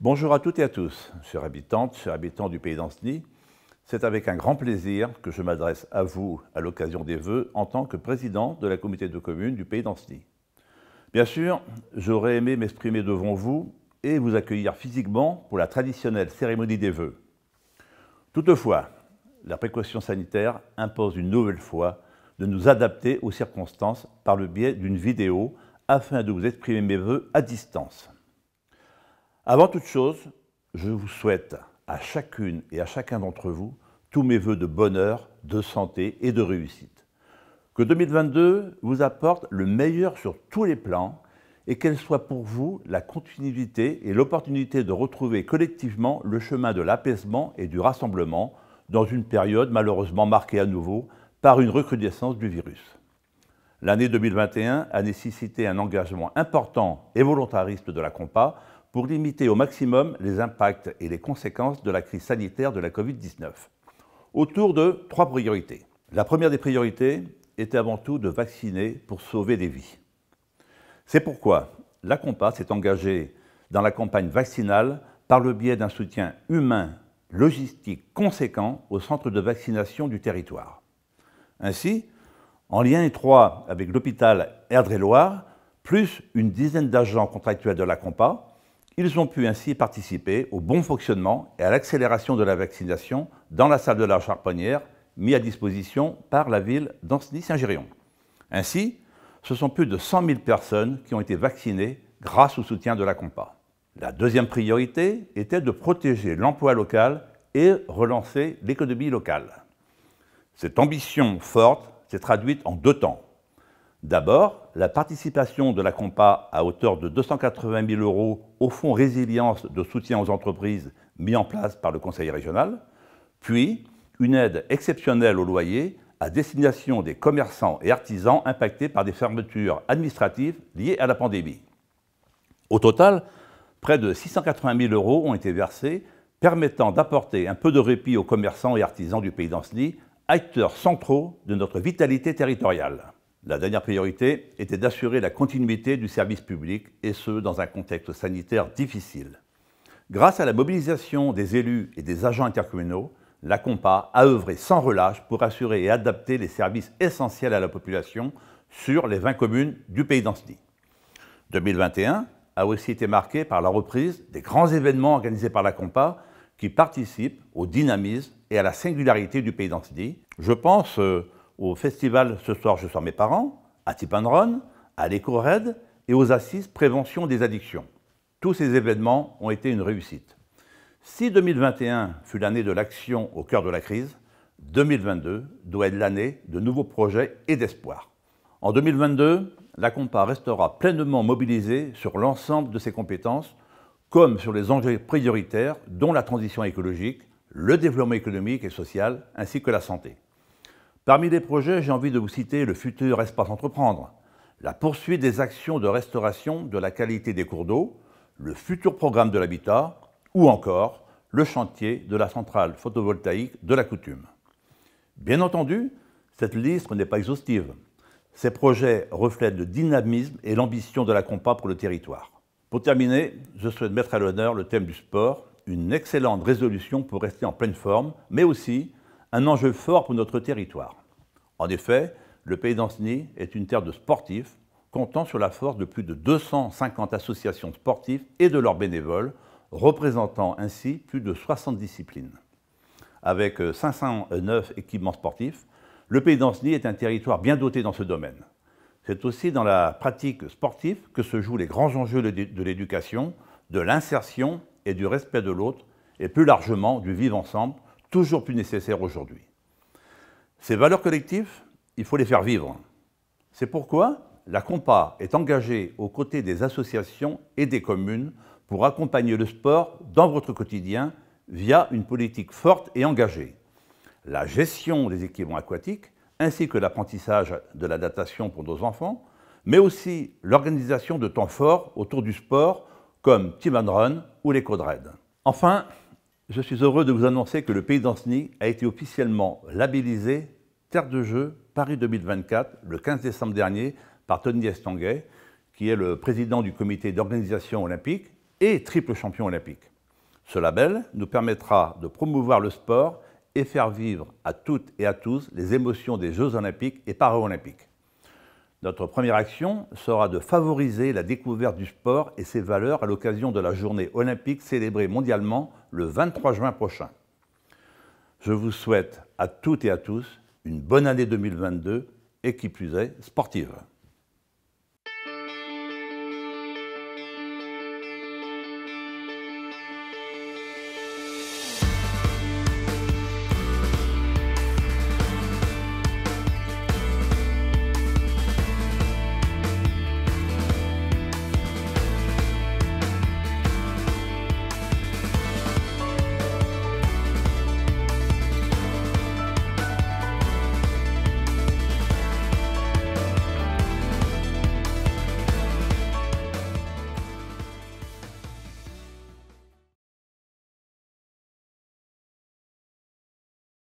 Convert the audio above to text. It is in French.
Bonjour à toutes et à tous, chères habitantes, chers habitants du pays d'Ancenis. C'est avec un grand plaisir que je m'adresse à vous à l'occasion des vœux en tant que président de la communauté de communes du pays d'Ancenis. Bien sûr, j'aurais aimé m'exprimer devant vous et vous accueillir physiquement pour la traditionnelle cérémonie des vœux. Toutefois, la précaution sanitaire impose une nouvelle fois de nous adapter aux circonstances par le biais d'une vidéo afin de vous exprimer mes vœux à distance. Avant toute chose, je vous souhaite à chacune et à chacun d'entre vous tous mes vœux de bonheur, de santé et de réussite. Que 2022 vous apporte le meilleur sur tous les plans et qu'elle soit pour vous la continuité et l'opportunité de retrouver collectivement le chemin de l'apaisement et du rassemblement dans une période malheureusement marquée à nouveau par une recrudescence du virus. L'année 2021 a nécessité un engagement important et volontariste de la Compa pour limiter au maximum les impacts et les conséquences de la crise sanitaire de la Covid-19, autour de 3 priorités. La première des priorités était avant tout de vacciner pour sauver des vies. C'est pourquoi la Compa s'est engagée dans la campagne vaccinale par le biais d'un soutien humain, logistique conséquent aux centres de vaccination du territoire. Ainsi, en lien étroit avec l'hôpital Erdre-et-Loire, plus une dizaine d'agents contractuels de la Compa, ils ont pu ainsi participer au bon fonctionnement et à l'accélération de la vaccination dans la salle de la Charbonnière, mise à disposition par la ville d'Ancenis-Saint-Girons. Ainsi, ce sont plus de 100 000 personnes qui ont été vaccinées grâce au soutien de la Compa. La deuxième priorité était de protéger l'emploi local et relancer l'économie locale. Cette ambition forte s'est traduite en 2 temps. D'abord, la participation de la Compa à hauteur de 280 000 € au fonds résilience de soutien aux entreprises mis en place par le Conseil régional, puis une aide exceptionnelle au loyer à destination des commerçants et artisans impactés par des fermetures administratives liées à la pandémie. Au total, près de 680 000 € ont été versés, permettant d'apporter un peu de répit aux commerçants et artisans du pays d'Ancenis, acteurs centraux de notre vitalité territoriale. La dernière priorité était d'assurer la continuité du service public, et ce, dans un contexte sanitaire difficile. Grâce à la mobilisation des élus et des agents intercommunaux, la Compa a œuvré sans relâche pour assurer et adapter les services essentiels à la population sur les 20 communes du pays d'Ancenis. 2021 a aussi été marqué par la reprise des grands événements organisés par la Compa qui participent au dynamisme et à la singularité du pays d'Ancenis. Je pense au festival Ce soir je sors mes parents, à Tip and Run, à l'Éco-Raid et aux assises prévention des addictions. Tous ces événements ont été une réussite. Si 2021 fut l'année de l'action au cœur de la crise, 2022 doit être l'année de nouveaux projets et d'espoir. En 2022, la Compa restera pleinement mobilisée sur l'ensemble de ses compétences, comme sur les enjeux prioritaires dont la transition écologique, le développement économique et social, ainsi que la santé. Parmi les projets, j'ai envie de vous citer le futur espace entreprendre, la poursuite des actions de restauration de la qualité des cours d'eau, le futur programme de l'habitat ou encore le chantier de la centrale photovoltaïque de la Coutume. Bien entendu, cette liste n'est pas exhaustive. Ces projets reflètent le dynamisme et l'ambition de la Compa pour le territoire. Pour terminer, je souhaite mettre à l'honneur le thème du sport, une excellente résolution pour rester en pleine forme, mais aussi un enjeu fort pour notre territoire. En effet, le pays d'Ancenis est une terre de sportifs, comptant sur la force de plus de 250 associations sportives et de leurs bénévoles, représentant ainsi plus de 60 disciplines. Avec 509 équipements sportifs, le pays d'Ancenis est un territoire bien doté dans ce domaine. C'est aussi dans la pratique sportive que se jouent les grands enjeux de l'éducation, de l'insertion et du respect de l'autre, et plus largement du vivre ensemble, toujours plus nécessaire aujourd'hui. Ces valeurs collectives, il faut les faire vivre. C'est pourquoi la Compa est engagée aux côtés des associations et des communes pour accompagner le sport dans votre quotidien via une politique forte et engagée. La gestion des équipements aquatiques, ainsi que l'apprentissage de la natation pour nos enfants, mais aussi l'organisation de temps forts autour du sport comme Tip and Run ou l'Éco-Raid. Enfin, je suis heureux de vous annoncer que le pays d'Ancenis a été officiellement labellisé Terre de Jeux Paris 2024 le 15 décembre dernier par Tony Estanguet, qui est le président du comité d'organisation olympique et triple champion olympique. Ce label nous permettra de promouvoir le sport et faire vivre à toutes et à tous les émotions des Jeux olympiques et paralympiques. Notre première action sera de favoriser la découverte du sport et ses valeurs à l'occasion de la journée olympique célébrée mondialement le 23 juin prochain. Je vous souhaite à toutes et à tous une bonne année 2022 et qui plus est sportive.